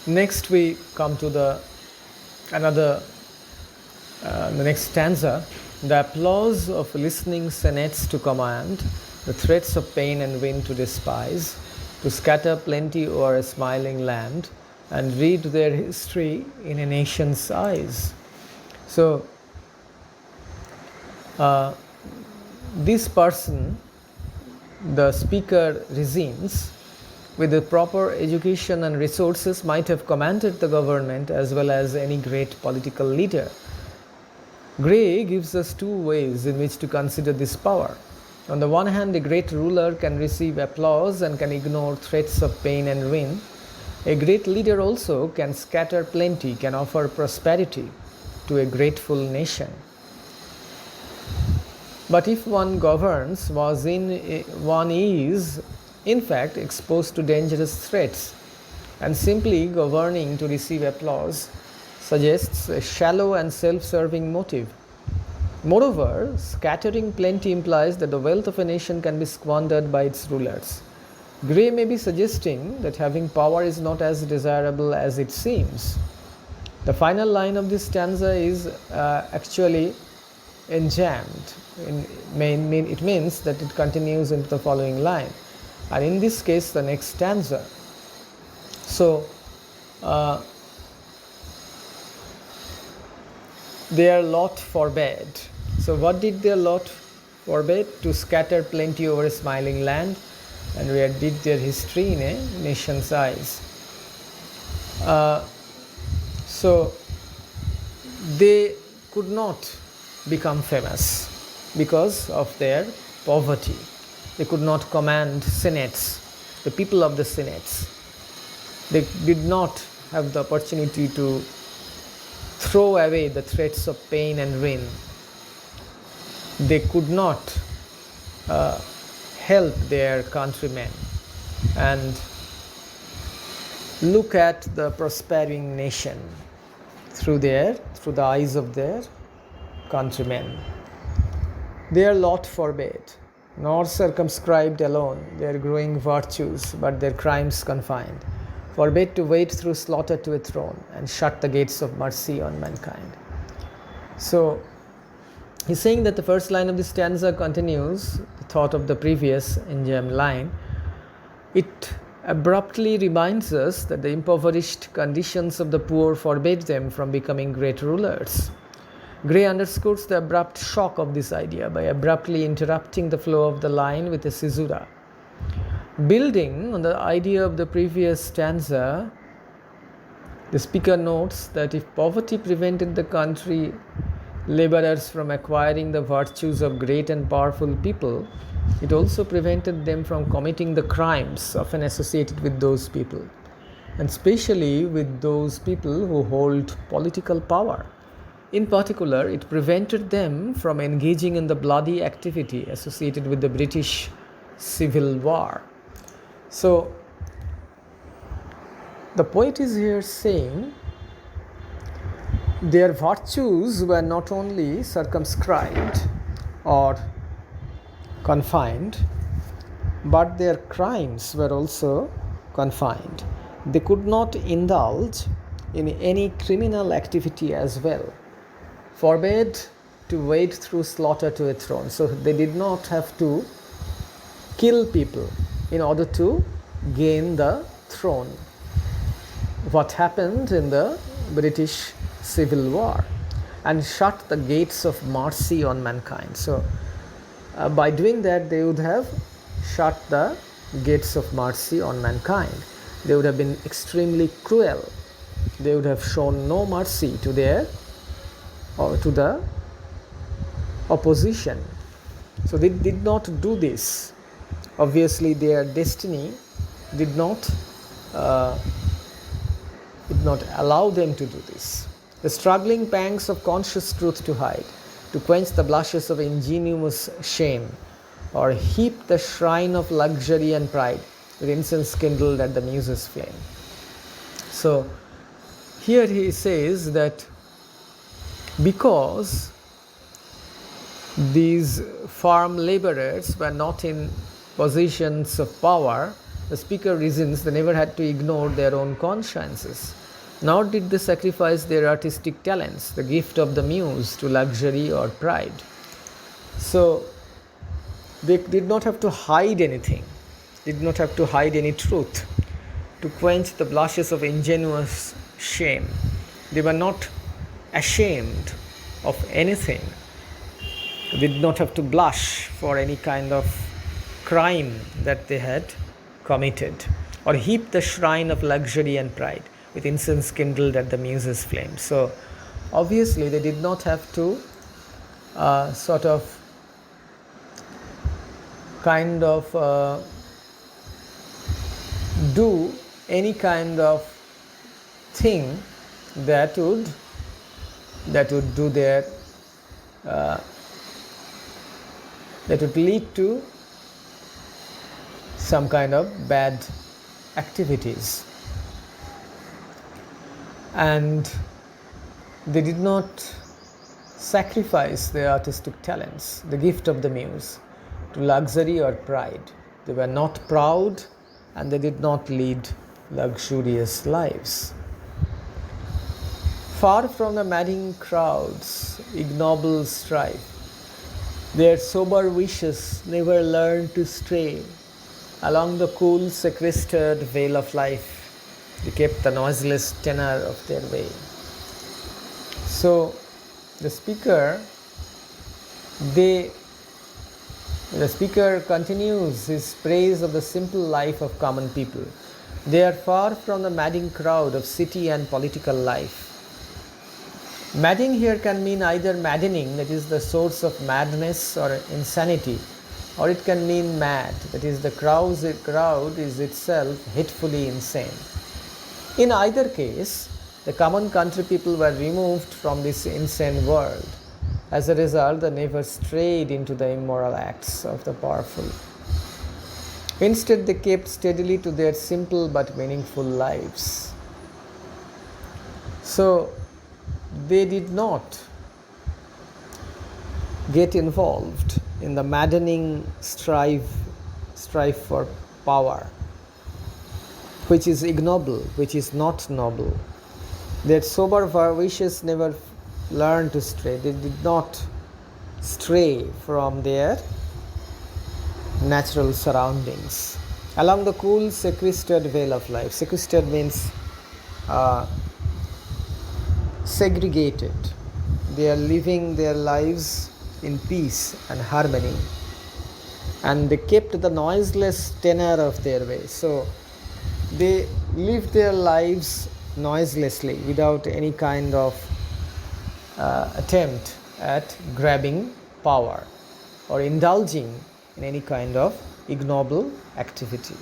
Next we come to the next stanza. The applause of listening senates to command, the threats of pain and wind to despise, to scatter plenty o'er a smiling land, and read their history in a nation's eyes. So, this person, the speaker, reasons, with the proper education and resources, might have commanded the government as well as any great political leader. Gray gives us two ways in which to consider this power. On the one hand, a great ruler can receive applause and can ignore threats of pain and ruin. A great leader also can scatter plenty, can offer prosperity to a grateful nation. But if one governs, one is in fact exposed to dangerous threats, and simply governing to receive applause suggests a shallow and self-serving motive. Moreover, scattering plenty implies that the wealth of a nation can be squandered by its rulers. Gray may be suggesting that having power is not as desirable as it seems. The final line of this stanza is actually enjambed. It means that it continues into the following line, and in this case the next stanza. So their lot forbade. So what did their lot forbade? To scatter plenty over a smiling land, and where did their history in a nation's eyes. So they could not become famous because of their poverty. They could not command senates, the people of the senates. They did not have the opportunity to throw away the threats of pain and ruin. They could not help their countrymen and look at the prospering nation through the eyes of their countrymen. Their lot forbade, nor circumscribed alone their growing virtues, but their crimes confined, forbade to wade through slaughter to a throne, and shut the gates of mercy on mankind. So he's saying that the first line of this stanza continues the thought of the previous enjambed line. It abruptly reminds us that the impoverished conditions of the poor forbade them from becoming great rulers. Gray underscores the abrupt shock of this idea by abruptly interrupting the flow of the line with a caesura. Building on the idea of the previous stanza, the speaker notes that if poverty prevented the country laborers from acquiring the virtues of great and powerful people, it also prevented them from committing the crimes often associated with those people, and especially with those people who hold political power. In particular, it prevented them from engaging in the bloody activity associated with the British Civil War. So, the poet is here saying their virtues were not only circumscribed or confined, but their crimes were also confined. They could not indulge in any criminal activity as well. Forbade to wade through slaughter to a throne. So they did not have to kill people in order to gain the throne. What happened in the British Civil War, and shut the gates of mercy on mankind. So by doing that, they would have shut the gates of mercy on mankind. They would have been extremely cruel. They would have shown no mercy to the opposition. So they did not do this. Obviously, their destiny did not allow them to do this. The struggling pangs of conscious truth to hide, to quench the blushes of ingenuous shame, or heap the shrine of luxury and pride with incense kindled at the muse's flame. So here he says that because these farm laborers were not in positions of power, the speaker reasons, they never had to ignore their own consciences, nor did they sacrifice their artistic talents, the gift of the muse, to luxury or pride. So they did not have to hide anything, did not have to hide any truth to quench the blushes of ingenuous shame. They were not ashamed of anything, they did not have to blush for any kind of crime that they had committed, or heap the shrine of luxury and pride with incense kindled at the muse's flame. So obviously they did not have to sort of kind of do any kind of thing that would do their that would lead to some kind of bad activities. And they did not sacrifice their artistic talents, the gift of the muse, to luxury or pride. They were not proud, and they did not lead luxurious lives. Far from the madding crowd's ignoble strife, their sober wishes never learned to stray along the cool sequestered vale of life. They kept the noiseless tenor of their way. So the speaker continues his praise of the simple life of common people. They are far from the madding crowd of city and political life. Madding here can mean either maddening, that is the source of madness or insanity, or it can mean mad, that is the crowd is itself hatefully insane. In either case, the common country people were removed from this insane world. As a result, they never strayed into the immoral acts of the powerful. Instead, they kept steadily to their simple but meaningful lives. So, they did not get involved in the maddening strife for power, which is ignoble, which is not noble. Their sober wishes never learned to stray. They did not stray from their natural surroundings. Along the cool sequestered vale of life. Sequestered means segregated. They are living their lives in peace and harmony, and they kept the noiseless tenor of their way. So they lived their lives noiselessly without any kind of attempt at grabbing power or indulging in any kind of ignoble activity.